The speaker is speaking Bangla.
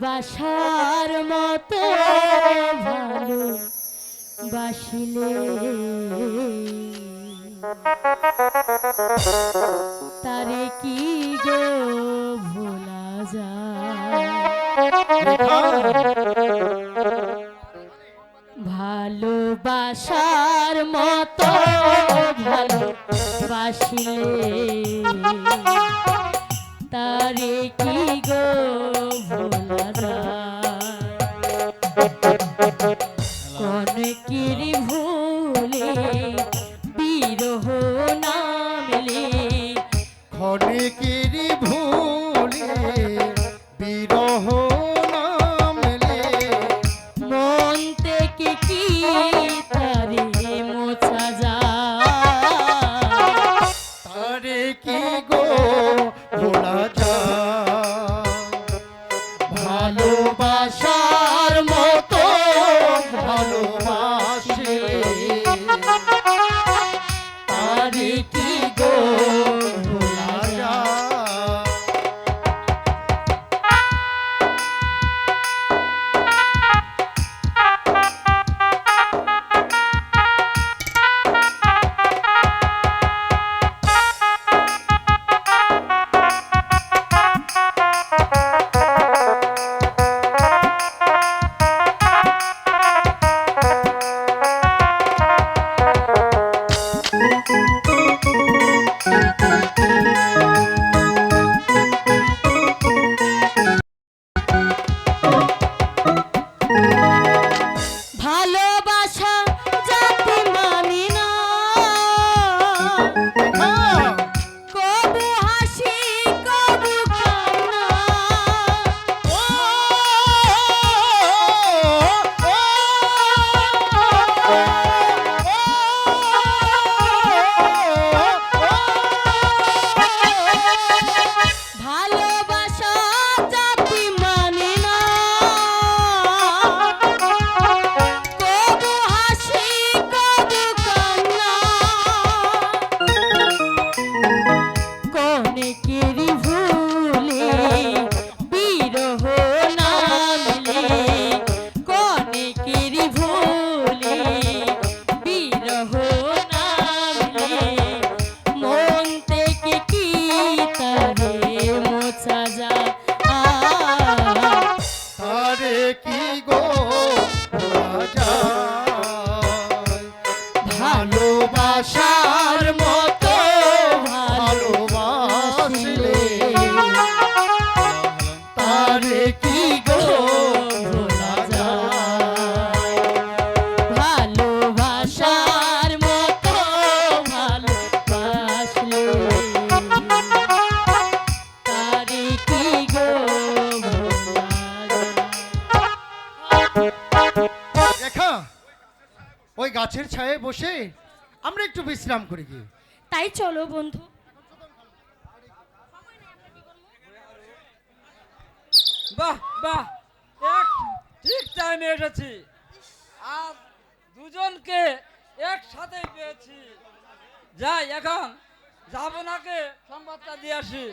ভালোবাসার মতো ভালোবাসিলে তারে কি গো ভোলা যায়। ভালোবাসার মতো ভালোবাসিলে তারে কি গো ভোলা যায়। কনকের ভুলে বিরহ নামলে ক্ষণিকের ভুলে বিরহ নামলে মন থেকে কি তারে মোছা যায়। তারে কি গো ভোলা যায়। ভালোবাসার মতো ভালোবাসে তারে কি গো ভোলা যায়। ভালোবাসা জাতি মানি না, কবু হাসি কবু কান্না। ভালোবাসা জাতি মানি না, কবু হাসি কবু কান্না। কনকের ভুলে বিরহ নামলে, কনকের ভুলে বিরহ নামলে মন থেকে কি তারে মোছা যায়। তারে কি গো ভোলা যায়। ভালোবাসার মতো ভালোবাসলে তারে কি গো ভোলা যায়। ভালোবাসার মতো ভালোবাসলে তারে কি গো ভোলা যায়। দেখা ওই গাছের ছায়ায় বসে আমরা একটু বিশ্রাম করি গিয়ে। তাই চলো বন্ধু। বাহ বাহ, এক ঠিক টাইমে এসেছি। আজ দুজনকে একসাথে পেয়েছি। যাই এখন যাব নাকে সংবাদটা দিয়ে আসি।